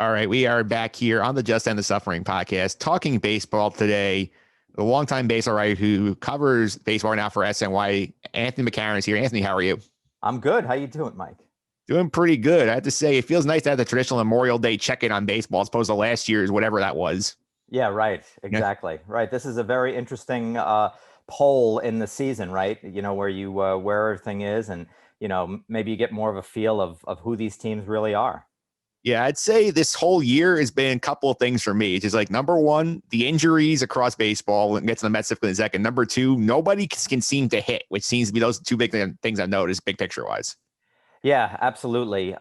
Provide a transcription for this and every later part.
All right, we are back here on the Just End the Suffering podcast, talking baseball today. The longtime baseball writer who covers baseball now for SNY, Anthony McCarron is here. Anthony, how are you? I'm good. How you doing, Mike? Doing pretty good. I have to say, it feels nice to have the traditional Memorial Day check-in on baseball as opposed to last year's, whatever that was. Yeah, right. Yeah, Exactly. Right. This is a very interesting poll in the season, right? Where you where everything is, and maybe you get more of a feel of who these teams really are. yeah, I'd say this whole year has been a couple of things for me. It's just like number one, the injuries across baseball, and get to the Mets in a second. Number two, nobody can seem to hit, which seems to be those two big things I've noticed, big picture wise. Yeah, absolutely.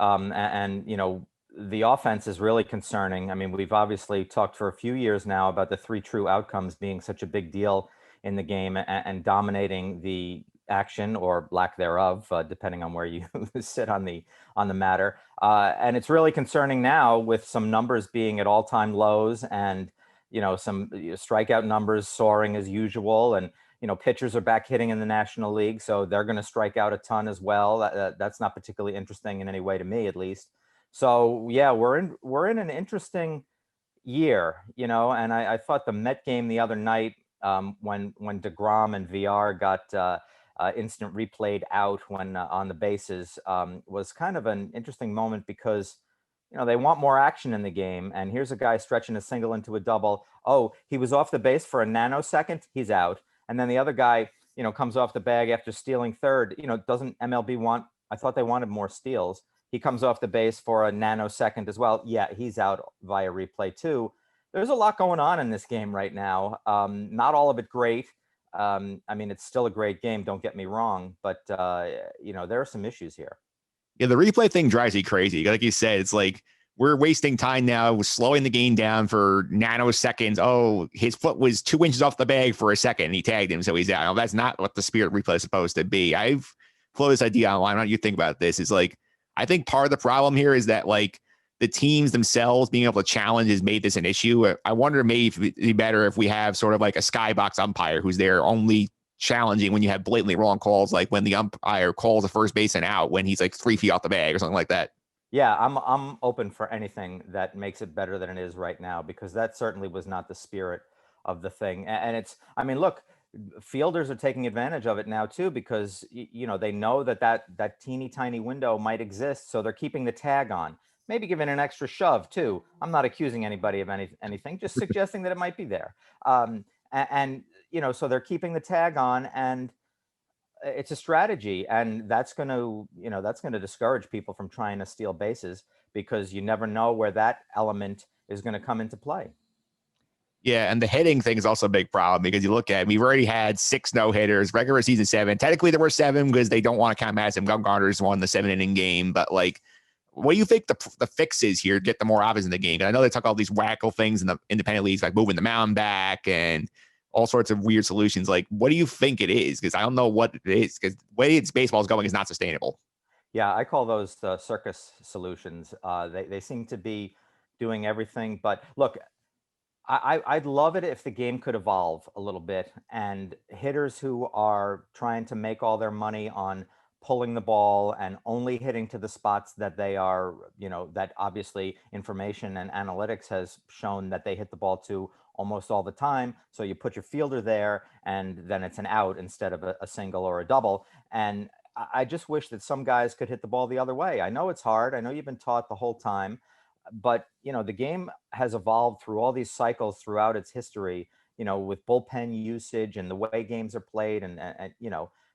The offense is really concerning. I mean, we've obviously talked for a few years now about the three true outcomes being such a big deal in the game and dominating the action or lack thereof, depending on where you sit on the matter. And it's really concerning now with some numbers being at all-time lows and some strikeout numbers soaring as usual, and pitchers are back hitting in the National League, so they're going to strike out a ton as well. That's not particularly interesting in any way to me, at least. So yeah, we're in an interesting year, and I thought the Met game the other night, when DeGrom and VR got instant replayed out when on the bases, was kind of an interesting moment because they want more action in the game, and here's a guy stretching a single into a double. Oh, he was off the base for a nanosecond, he's out. And then the other guy, comes off the bag after stealing third. Doesn't MLB want? I thought they wanted more steals. He comes off the base for a nanosecond as well. Yeah, he's out via replay too. There's a lot going on in this game right now. Not all of it great. I mean, it's still a great game. Don't get me wrong, but there are some issues here. Yeah, the replay thing drives me crazy. Like you said, it's like we're wasting time now. We're slowing the game down for nanoseconds. Oh, his foot was 2 inches off the bag for a second and he tagged him, so he's out. No, that's not what the spirit replay is supposed to be. I've floated this idea online. How do you think about this? Is like, I think part of the problem here is that like the teams themselves being able to challenge has made this an issue. I wonder maybe if it'd be better if we have sort of like a skybox umpire who's there only challenging when you have blatantly wrong calls, like when the umpire calls a first baseman out when he's like 3 feet off the bag or something like that. Yeah, I'm open for anything that makes it better than it is right now, because that certainly was not the spirit of the thing. And it's, I mean, look, fielders are taking advantage of it now too, because they know that teeny tiny window might exist, so they're keeping the tag on. Maybe giving an extra shove too. I'm not accusing anybody of anything, just suggesting that it might be there. So they're keeping the tag on, and it's a strategy, and that's going to discourage people from trying to steal bases, because you never know where that element is going to come into play. Yeah, and the hitting thing is also a big problem because you look at it, we've already had 6 no-hitters, regular season 7. Technically, there were 7 because they don't want to count Madison Bumgarner's won the 7-inning game. But like, what do you think the fix is here to get the more obvious in the game? And I know they talk all these wacko things in the independent leagues, like moving the mound back and all sorts of weird solutions. Like, what do you think it is? Because I don't know what it is. Because the way it's baseball is going is not sustainable. Yeah, I call those circus solutions. They seem to be doing everything. But look, I'd love it if the game could evolve a little bit, and hitters who are trying to make all their money on pulling the ball and only hitting to the spots that they are, that obviously information and analytics has shown that they hit the ball to almost all the time. So you put your fielder there, and then it's an out instead of a single or a double. And I just wish that some guys could hit the ball the other way. I know it's hard. I know you've been taught the whole time, but the game has evolved through all these cycles throughout its history, with bullpen usage and the way games are played, and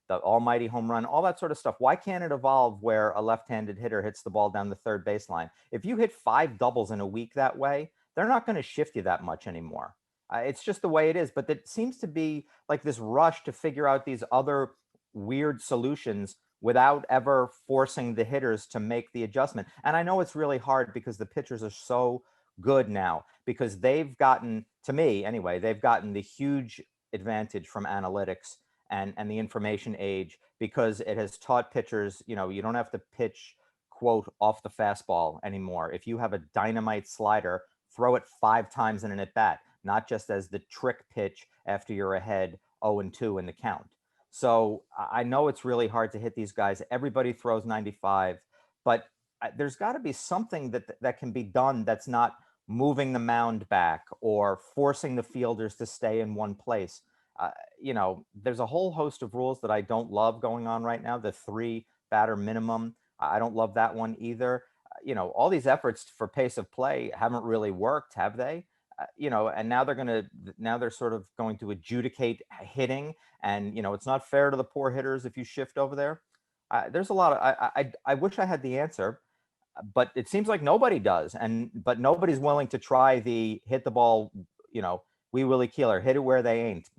the almighty home run, all that sort of stuff. Why can't it evolve where a left-handed hitter hits the ball down the third baseline? If you hit 5 doubles in a week that way, they're not going to shift you that much anymore. It's just the way it is. But it seems to be like this rush to figure out these other weird solutions without ever forcing the hitters to make the adjustment. And I know it's really hard because the pitchers are so good now, because they've gotten, to me anyway, they've gotten the huge advantage from analytics and the information age, because it has taught pitchers, you don't have to pitch, quote, off the fastball anymore. If you have a dynamite slider, throw it 5 times in an at bat, not just as the trick pitch after you're ahead 0-2 in the count. So I know it's really hard to hit these guys. Everybody throws 95, but there's got to be something that can be done that's not moving the mound back or forcing the fielders to stay in one place. There's a whole host of rules that I don't love going on right now. The 3 batter minimum, I don't love that one either. All these efforts for pace of play haven't really worked, have they? And now they're sort of going to adjudicate hitting, and it's not fair to the poor hitters if you shift over there. There's a lot of I wish I had the answer, but it seems like nobody does, but nobody's willing to try the hit the ball, wee Willie Keeler, hit it where they ain't.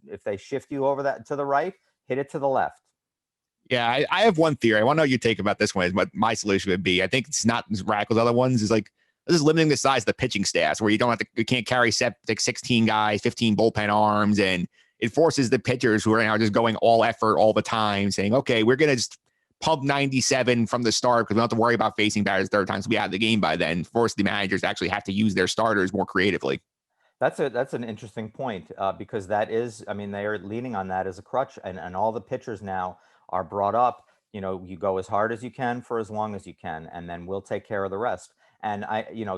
If they shift you over that to the right, hit it to the left. Yeah, I have one theory. I want to know what you take about this one. Is what my solution would be. I think it's not as radical as other ones. Is like this is limiting the size of the pitching staffs, where you can't carry 16 guys, 15 bullpen arms, and it forces the pitchers who are now just going all effort all the time, saying, okay, we're gonna just pump 97 from the start because we don't have to worry about facing batters third time, so we have the game by then. Force the managers to actually have to use their starters more creatively. That's an interesting point, because that is, I mean, they are leaning on that as a crutch, and all the pitchers now are brought up. You go as hard as you can for as long as you can, and then we'll take care of the rest. And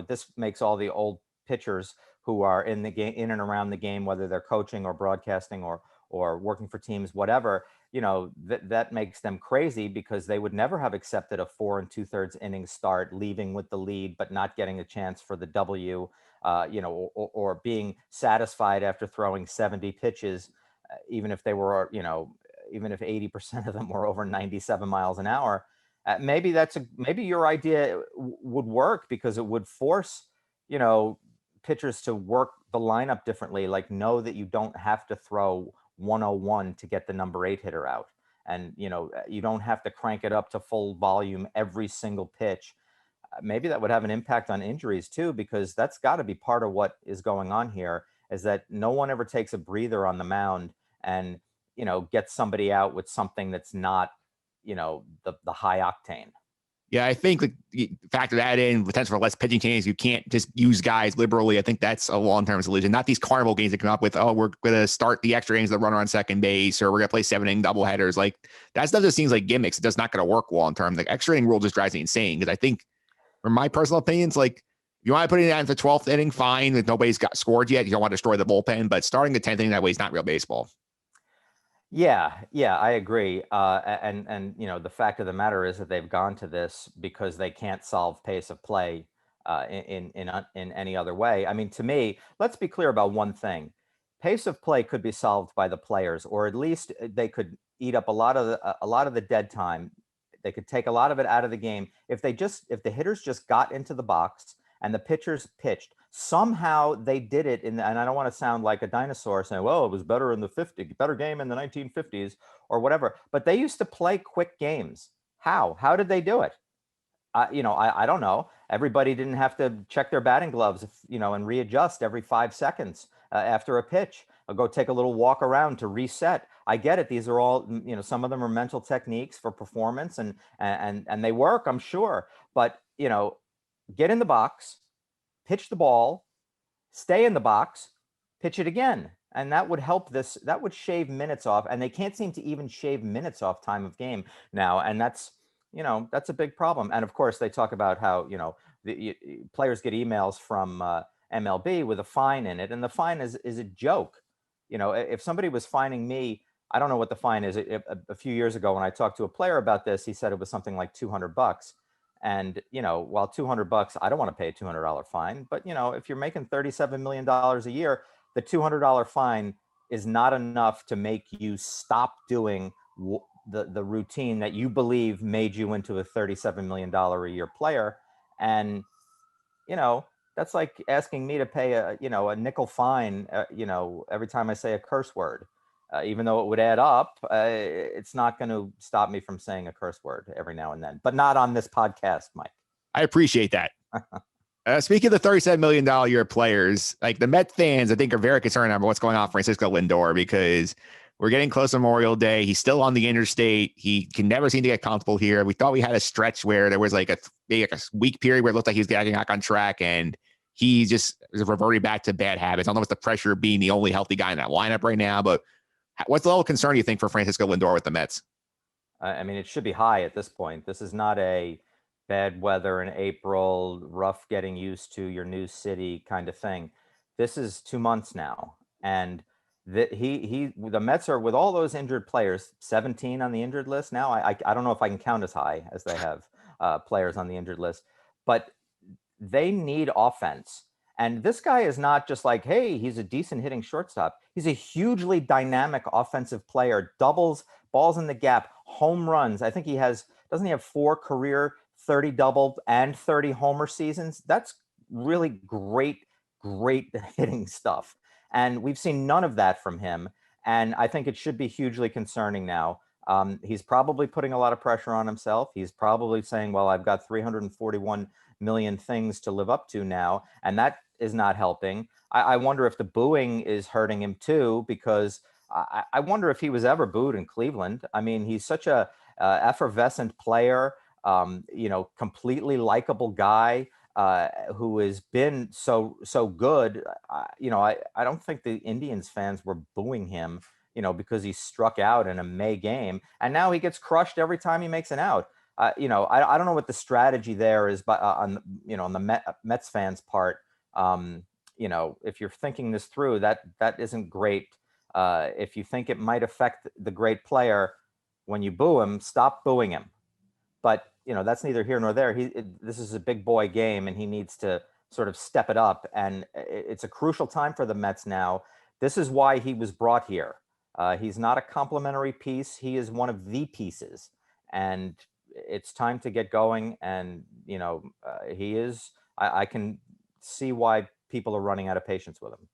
this makes all the old pitchers who are in the game, in and around the game, whether they're coaching or broadcasting or working for teams, whatever, that makes them crazy, because they would never have accepted a 4 2/3 inning start, leaving with the lead but not getting a chance for the W. Or being satisfied after throwing 70 pitches, even if they were, even if 80% of them were over 97 miles an hour. Maybe maybe your idea would work, because it would force, pitchers to work the lineup differently. Like, know that you don't have to throw 101 to get the number 8 hitter out. And, you don't have to crank it up to full volume every single pitch. Maybe that would have an impact on injuries too, because that's got to be part of what is going on here, is that no one ever takes a breather on the mound and, gets somebody out with something that's not, the high octane. Yeah, I think the factor that in potential for less pitching changes. You can't just use guys liberally. I think that's a long-term solution. Not these carnival games that come up with, oh, we're going to start the extra innings, the runner on second base, or we're going to play 7 inning doubleheaders. Like, that stuff just seems like gimmicks. It does not going to work long-term. The extra inning rule just drives me insane, because I think, from my personal opinions, like, if you want to put it down to the 12th inning, fine. If nobody's got scored yet, you don't want to destroy the bullpen. But starting the 10th inning that way is not real baseball. Yeah, I agree. And the fact of the matter is that they've gone to this because they can't solve pace of play in any other way. I mean, to me, let's be clear about one thing: pace of play could be solved by the players, or at least they could eat up a lot of the dead time. They could take a lot of it out of the game if the hitters just got into the box and the pitchers pitched. Somehow they did it and I don't want to sound like a dinosaur saying, well, it was better in the better game in the 1950s or whatever, but they used to play quick games. How did they do it? I don't know. Everybody didn't have to check their batting gloves, and readjust every 5 seconds after a pitch. I'll go take a little walk around to reset. I get it. These are all, some of them are mental techniques for performance, and they work, I'm sure. But, get in the box, pitch the ball, stay in the box, pitch it again. And that would help that would shave minutes off. And they can't seem to even shave minutes off time of game now. And that's a big problem. And of course, they talk about how, the players get emails from MLB with a fine in it. And the fine is a joke. If somebody was fining me, I don't know what the fine is. A few years ago, when I talked to a player about this, he said it was something like $200. And, while $200, I don't want to pay a $200 fine. But, if you're making $37 million a year, the $200 fine is not enough to make you stop doing the routine that you believe made you into a $37 million a year player. And, that's like asking me to pay a nickel fine, every time I say a curse word. Even though it would add up, it's not going to stop me from saying a curse word every now and then, but not on this podcast, Mike. I appreciate that. Speaking of the $37 million a year players, like the Met fans, I think are very concerned about what's going on with Francisco Lindor, because we're getting close to Memorial Day. He's still on the interstate. He can never seem to get comfortable here. We thought we had a stretch where there was like a week period where it looked like he was getting back on track, and he just reverted back to bad habits. I don't know what's the pressure of being the only healthy guy in that lineup right now, but what's the level of concern you think for Francisco Lindor with the Mets? I mean, it should be high at this point. This is not a bad weather in April, rough getting used to your new city kind of thing. This is 2 months now, and the Mets are, with all those injured players, 17 on the injured list now. I don't know if I can count as high as they have players on the injured list, but they need offense. And this guy is not just like, hey, he's a decent hitting shortstop. He's a hugely dynamic offensive player, doubles, balls in the gap, home runs. I think he has, doesn't he have 4 career 30 double and 30 homer seasons? That's really great, great hitting stuff. And we've seen none of that from him. And I think it should be hugely concerning now. He's probably putting a lot of pressure on himself. He's probably saying, well, I've got 341 million things to live up to now. And that is not helping. I wonder if the booing is hurting him too, because I wonder if he was ever booed in Cleveland. I mean, he's such a effervescent player, completely likable guy who has been so good. I don't think the Indians fans were booing him, because he struck out in a May game, and now he gets crushed every time he makes an out. I don't know what the strategy there is, but on the Mets fans' part, if you're thinking this through, that isn't great. If you think it might affect the great player when you boo him, stop booing him. But that's neither here nor there. This is a big boy game, and he needs to sort of step it up. And it's a crucial time for the Mets now. This is why he was brought here. He's not a complimentary piece. He is one of the pieces, and it's time to get going. And he is. I can see why people are running out of patience with him.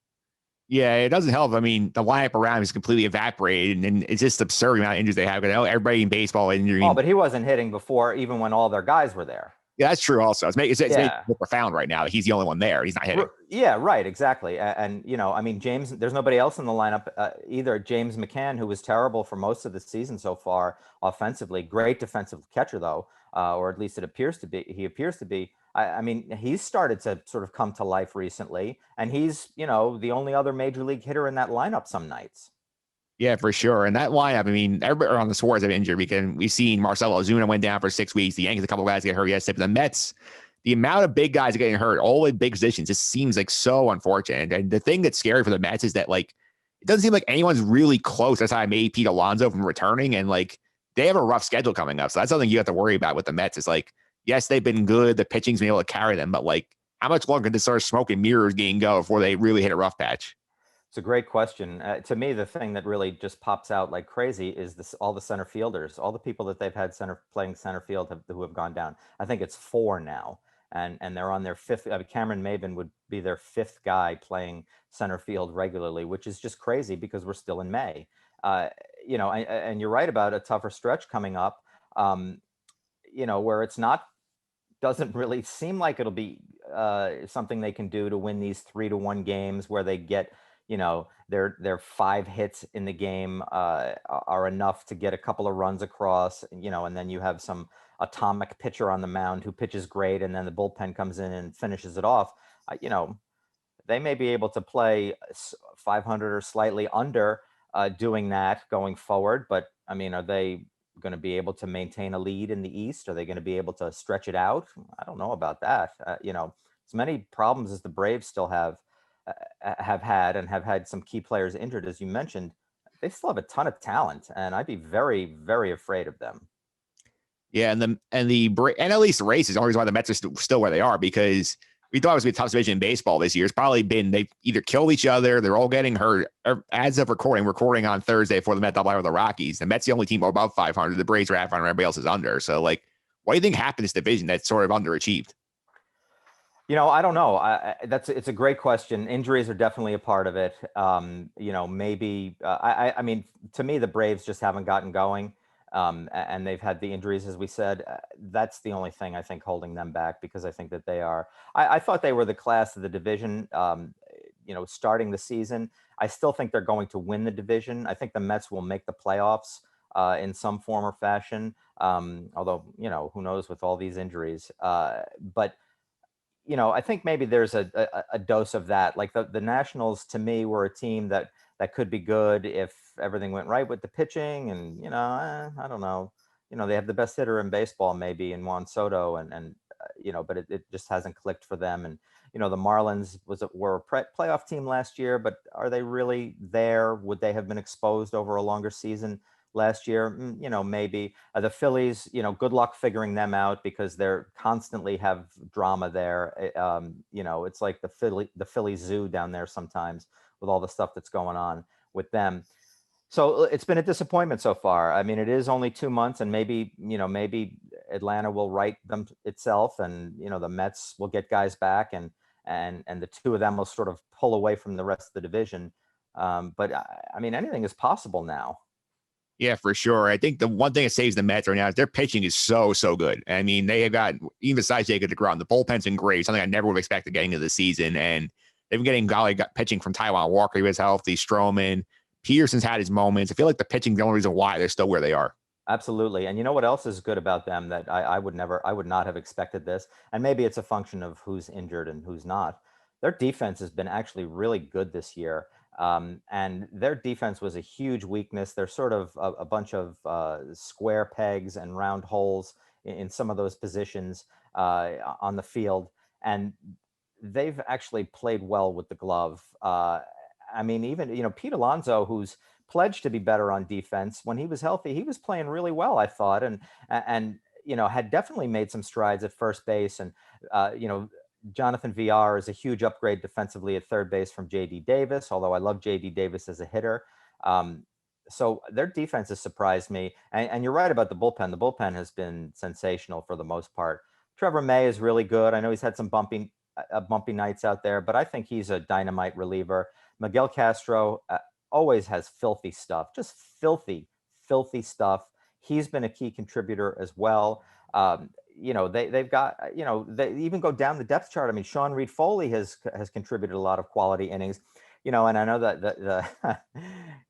Yeah, it doesn't help. I mean, the lineup around him is completely evaporated, and it's just absurd amount of injuries they have. Because I know everybody in baseball injury. Oh, but he wasn't hitting before, even when all their guys were there. Yeah, that's true. Also, it's making more profound right now. He's the only one there. He's not hitting. Yeah, right. Exactly. And I mean, James. There's nobody else in the lineup either. James McCann, who was terrible for most of the season so far offensively, great defensive catcher though, or at least it appears to be. He appears to be. I mean, he's started to sort of come to life recently, and he's the only other major league hitter in that lineup some nights. Yeah, for sure. And that lineup, I mean, everybody on the Suarez have injured because we've seen Marcell Ozuna went down for 6 weeks. The Yankees, a couple of guys get hurt yesterday. But the Mets, the amount of big guys getting hurt, all in big positions, just seems like so unfortunate. And the thing that's scary for the Mets is that, like, it doesn't seem like anyone's really close. That's how I made Pete Alonso from returning. And, like, they have a rough schedule coming up. So that's something you have to worry about with the Mets. It's like, yes, they've been good. The pitching's been able to carry them. But, like, how much longer can this sort of smoke and mirrors game go before they really hit a rough patch? It's a great question. To me, the thing that really just pops out like crazy is all the center fielders, all the people that they've had playing center field who have gone down. I think it's 4 now, and they're on their 5th. I mean, Cameron Maybin would be their 5th guy playing center field regularly, which is just crazy because we're still in May. And you're right about a tougher stretch coming up. Where it's not, doesn't really seem like it'll be something they can do to win these 3-1 games where they get their 5 hits in the game are enough to get a couple of runs across, and then you have some atomic pitcher on the mound who pitches great, and then the bullpen comes in and finishes it off. They may be able to play 500 or slightly under doing that going forward, but I mean, are they going to be able to maintain a lead in the East? Are they going to be able to stretch it out? I don't know about that. As many problems as the Braves still have had, and have had some key players injured, as you mentioned, they still have a ton of talent, and I'd be very, very afraid of them. Yeah, and at least the race is the only reason why the Mets are still where they are, because we thought it was going to be a tough division in baseball this year. It's probably been they either killed each other, they're all getting hurt. As of recording on Thursday before the Mets doubleheader with the Rockies. The Mets the only team above 500. The Braves are at 500. Everybody else is under. So, like, what do you think happened to this division that's sort of underachieved? I don't know. It's a great question. Injuries are definitely a part of it. Maybe I mean, to me, the Braves just haven't gotten going, and they've had the injuries, as we said. That's the only thing I think holding them back, because I think that they are. I thought they were the class of the division. Starting the season, I still think they're going to win the division. I think the Mets will make the playoffs in some form or fashion. Although who knows with all these injuries, but. I think maybe there's a dose of that. Like the Nationals, to me, were a team that could be good if everything went right with the pitching. And I don't know. they have the best hitter in baseball maybe in Juan Soto, and but it just hasn't clicked for them. And the Marlins were a playoff team last year, but are they really there? Would they have been exposed over a longer season last year? Maybe. The Phillies, good luck figuring them out because they're constantly have drama there. It's like the Philly Zoo down there sometimes with all the stuff that's going on with them. So it's been a disappointment so far. I mean, it is only 2 months, and maybe Atlanta will right them itself, and the Mets will get guys back, and the two of them will sort of pull away from the rest of the division. But I mean, anything is possible now. Yeah, for sure. I think the one thing that saves the Mets right now is their pitching is so, so good. I mean, they have got, even besides Jacob deGrom, the bullpen's been great, something I never would have expected getting into the season. And they've been getting got pitching from Taiwan Walker, he was healthy, Stroman. Peterson's had his moments. I feel like the pitching's the only reason why they're still where they are. Absolutely. And you know what else is good about them that I would not have expected this. And maybe it's a function of who's injured and who's not. Their defense has been actually really good this year. And their defense was a huge weakness. They're sort of a bunch of square pegs and round holes in some of those positions on the field. And they've actually played well with the glove. I mean, even, Pete Alonso, who's pledged to be better on defense, when he was healthy, he was playing really well, I thought, and had definitely made some strides at first base. And Jonathan VR is a huge upgrade defensively at third base from JD Davis, although I love JD Davis as a hitter. So their defense has surprised me. And you're right about the bullpen. The bullpen has been sensational for the most part. Trevor May is really good. I know he's had some bumpy nights out there, but I think he's a dynamite reliever. Miguel Castro always has filthy stuff, just filthy stuff. He's been a key contributor as well. They've got, they even go down the depth chart. I mean, Sean Reed Foley has contributed a lot of quality innings, and I know that the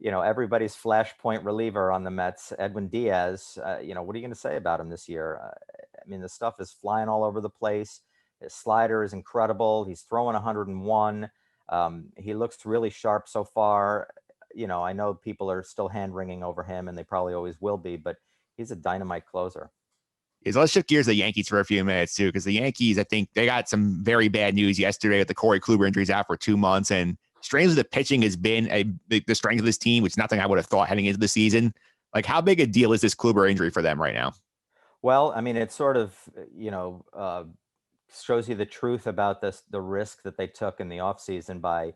everybody's flashpoint reliever on the Mets, Edwin Diaz, what are you going to say about him this year? I mean, the stuff is flying all over the place. His slider is incredible. He's throwing 101. He looks really sharp so far. I know people are still hand wringing over him, and they probably always will be, but he's a dynamite closer. Is let's shift gears to the Yankees for a few minutes too, because the Yankees, I think they got some very bad news yesterday with the Corey Kluber injuries out for 2 months, and strangely, the pitching has been the strength of this team, which is nothing I would have thought heading into the season. Like, how big a deal is this Kluber injury for them right now? Well, I mean, it sort of, shows you the truth about the risk that they took in the offseason by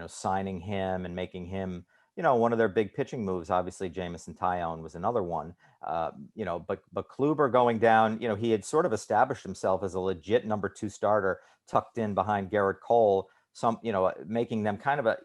signing him and making him one of their big pitching moves. Obviously, Jamison Tyone was another one. But Kluber going down, he had sort of established himself as a legit number 2 starter, tucked in behind Garrett Cole. Making them kind of a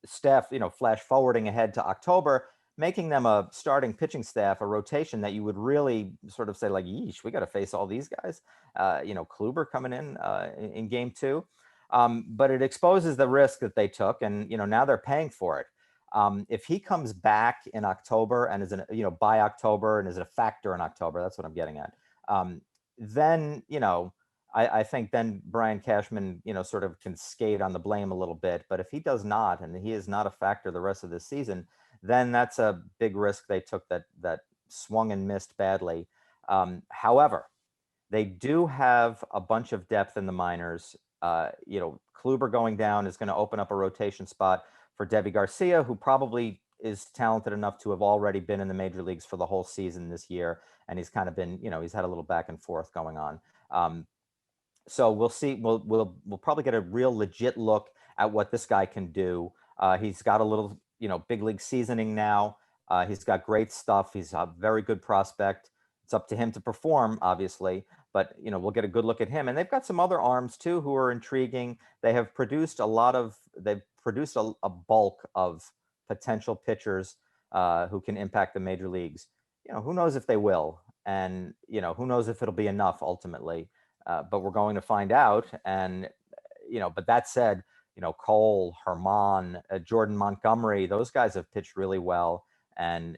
staff, flash forwarding ahead to October, making them a starting pitching staff, a rotation that you would really sort of say like, yeesh, we got to face all these guys. Kluber coming in game 2. But it exposes the risk that they took, and now they're paying for it. If he comes back in October and is by October and is a factor in October, that's what I'm getting at. Then I think then Brian Cashman sort of can skate on the blame a little bit. But if he does not, and he is not a factor the rest of the season, then that's a big risk they took that swung and missed badly. However, they do have a bunch of depth in the minors. Kluber going down is going to open up a rotation spot for Devi Garcia, who probably is talented enough to have already been in the major leagues for the whole season this year. And he's kind of been, he's had a little back and forth going on. So we'll see. We'll probably get a real legit look at what this guy can do. He's got a little, big league seasoning now. He's got great stuff. He's a very good prospect. It's up to him to perform, obviously, but we'll get a good look at him. And they've got some other arms too who are intriguing. They've produced a bulk of potential pitchers who can impact the major leagues. Who knows if they will, and who knows if it'll be enough ultimately. But we're going to find out. And but that said, Cole, Herman, Jordan Montgomery, those guys have pitched really well. And,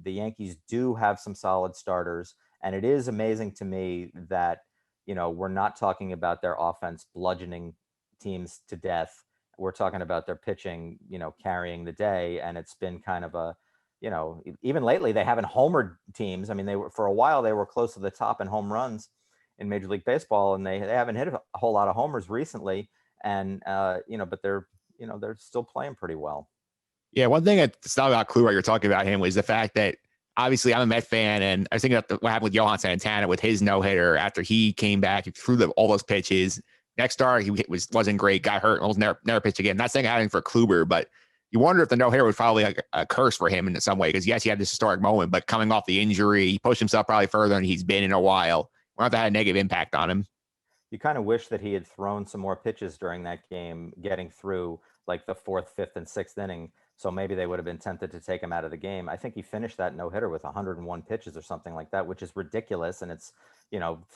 the Yankees do have some solid starters. And it is amazing to me that, we're not talking about their offense bludgeoning teams to death. We're talking about their pitching, carrying the day. And it's been kind of a, even lately they haven't homered teams. I mean, they were for a while they were close to the top in home runs in Major League Baseball, and they haven't hit a whole lot of homers recently. And but they're still playing pretty well. Yeah, one thing that's not about Kluber, you're talking about him, was the fact that obviously I'm a Met fan, and I was thinking about what happened with Johan Santana with his no hitter after he came back, he threw all those pitches. Next start, he wasn't great, got hurt, almost never pitched again. Not saying anything for Kluber, but you wonder if the no hitter was probably like a curse for him in some way, because yes, he had this historic moment, but coming off the injury, he pushed himself probably further than he's been in a while. Wonder if that had a negative impact on him. You kind of wish that he had thrown some more pitches during that game, getting through like the fourth, fifth, and sixth inning. So maybe they would have been tempted to take him out of the game. I think he finished that no hitter with 101 pitches or something like that, which is ridiculous. And it's,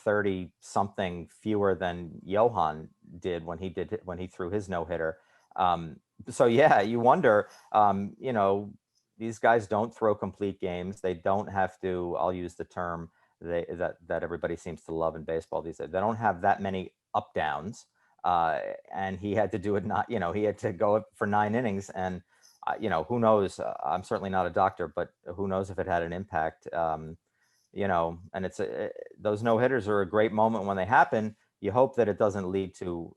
30 something fewer than Johan did when he threw his no hitter. So yeah, you wonder, these guys don't throw complete games. They don't have to, I'll use the term, that everybody seems to love in baseball these days. They don't have that many up downs, and he had to do it. Not he had to go for 9 innings, and who knows? I'm certainly not a doctor, but who knows if it had an impact? And those no hitters are a great moment when they happen. You hope that it doesn't lead to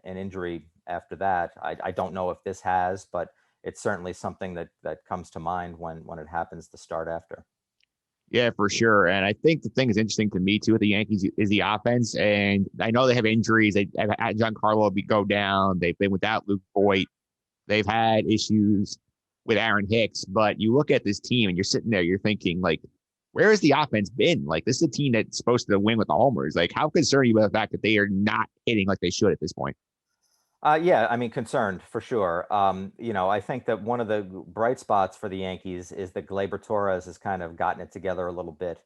an injury after that. I don't know if this has, but it's certainly something that comes to mind when it happens to start after. Yeah, for sure. And I think the thing that's interesting to me too with the Yankees is the offense. And I know they have injuries. They have had Giancarlo go down. They've been without Luke Voigt. They've had issues with Aaron Hicks. But you look at this team and you're sitting there, you're thinking, like, where has the offense been? Like, this is a team that's supposed to win with the homers. Like, how concerned are you about the fact that they are not hitting like they should at this point? Yeah, I mean, concerned for sure. I think that one of the bright spots for the Yankees is that Gleyber Torres has kind of gotten it together a little bit,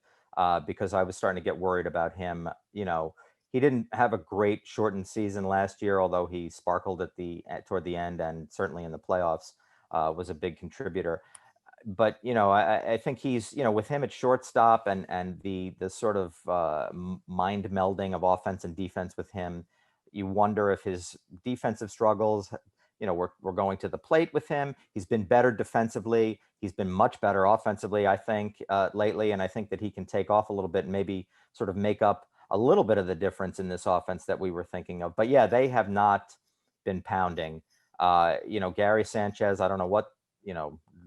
because I was starting to get worried about him. He didn't have a great shortened season last year, although he sparkled toward the end and certainly in the playoffs was a big contributor. But I think he's with him at shortstop and the sort of mind melding of offense and defense with him, you wonder if his defensive struggles, we're going to the plate with him. He's been better defensively. He's been much better offensively, I think, lately. And I think that he can take off a little bit and maybe sort of make up a little bit of the difference in this offense that we were thinking of. But yeah, they have not been pounding. Gary Sanchez, I don't know what,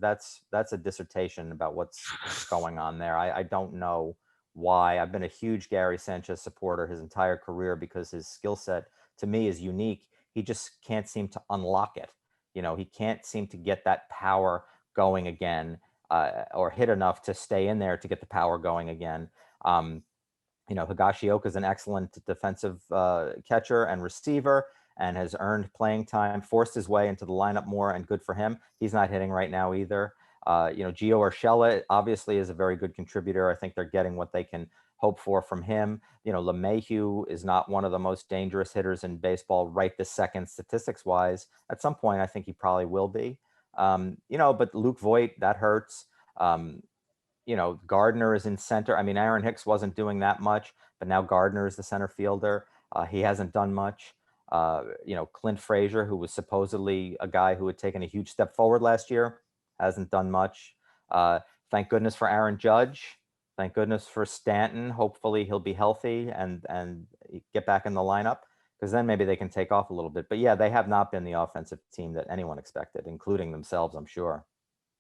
that's a dissertation about what's going on there. I don't know why. I've been a huge Gary Sanchez supporter his entire career because his skill set to me is unique. He just can't seem to unlock it. He can't seem to get that power going again, or hit enough to stay in there to get the power going again. Higashioka is an excellent defensive catcher and receiver and has earned playing time, forced his way into the lineup more, and good for him. He's not hitting right now either. Gio Urshela obviously is a very good contributor. I think they're getting what they can hope for from him. LeMahieu is not one of the most dangerous hitters in baseball right this second, statistics wise. At some point, I think he probably will be. But Luke Voigt, that hurts. Gardner is in center. I mean, Aaron Hicks wasn't doing that much, but now Gardner is the center fielder. He hasn't done much. Clint Frazier, who was supposedly a guy who had taken a huge step forward last year, hasn't done much. Thank goodness for Aaron Judge. Thank goodness for Stanton. Hopefully he'll be healthy and get back in the lineup, because then maybe they can take off a little bit. But yeah, they have not been the offensive team that anyone expected, including themselves, I'm sure.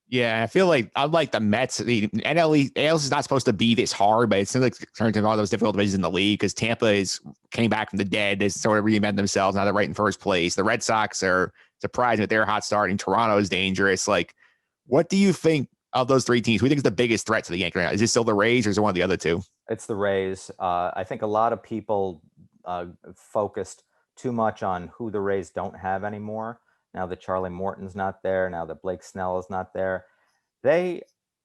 Yeah, I feel like unlike the Mets, the NL is not supposed to be this hard, but it seems like it's turned into one of those difficult divisions in the league because Tampa came back from the dead. They sort of reinvented themselves. Now they're right in first place. The Red Sox are surprising with their hot start, and Toronto is dangerous. Like, what do you think of those three teams? Who do you think is the biggest threat to the Yankees right now? Is it still the Rays or is it one of the other two? It's the Rays. I think a lot of people focused too much on who the Rays don't have anymore. Now that Charlie Morton's not there, now that Blake Snell is not there, they,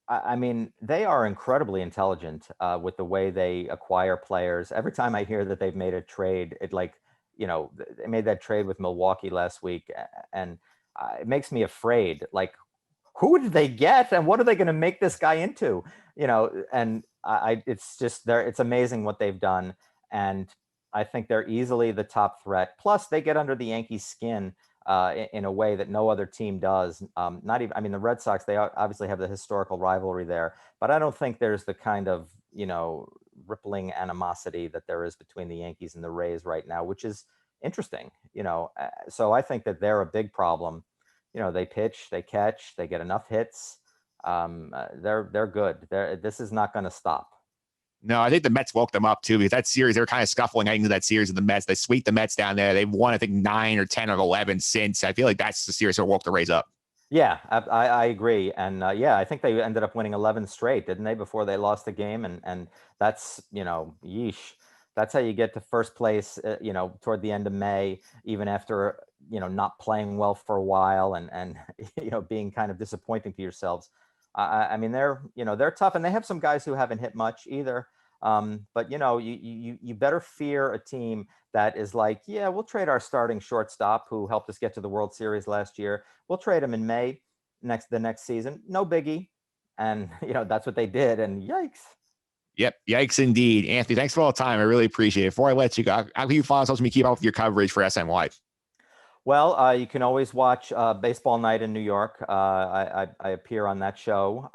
I mean, they are incredibly intelligent with the way they acquire players. Every time I hear that they've made a trade, they made that trade with Milwaukee last week, and it makes me afraid. Like, who did they get, and what are they going to make this guy into? And it's just it's amazing what they've done, and I think they're easily the top threat. Plus, they get under the Yankees' skin in a way that no other team does. Not even, I mean, the Red Sox, they obviously have the historical rivalry there, but I don't think there's the kind of, rippling animosity that there is between the Yankees and the Rays right now, which is interesting. So I think that they're a big problem. They pitch, they catch, they get enough hits. They're good. This is not going to stop. No, I think the Mets woke them up too, because that series, they're kind of scuffling heading into that series of the Mets. They sweep the Mets down there. They've won, I think, 9 or 10 of 11 since. I feel like that's the series that woke the Rays up. Yeah, I agree. And yeah, I think they ended up winning 11 straight, didn't they, before they lost the game? And that's, yeesh. That's how you get to first place, toward the end of May, even after, not playing well for a while and being kind of disappointing to yourselves. I mean, they're tough, and they have some guys who haven't hit much either. But you better fear a team that is like, yeah, we'll trade our starting shortstop who helped us get to the World Series last year. We'll trade him in May the next season. No biggie. And that's what they did. And yikes. Yep. Yikes indeed. Anthony, thanks for all the time. I really appreciate it. Before I let you go, how can you follow us? Helps me keep up with your coverage for SNY? Well, you can always watch Baseball Night in New York. I appear on that show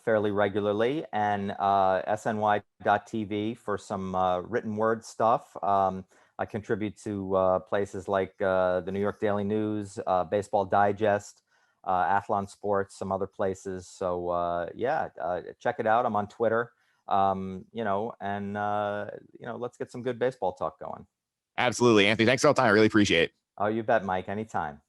fairly regularly, and SNY.TV for some written word stuff. I contribute to places like the New York Daily News, Baseball Digest, Athlon Sports, some other places. So yeah, check it out. I'm on Twitter, and let's get some good baseball talk going. Absolutely. Anthony, thanks for all the time. I really appreciate it. Oh, you bet, Mike. Anytime.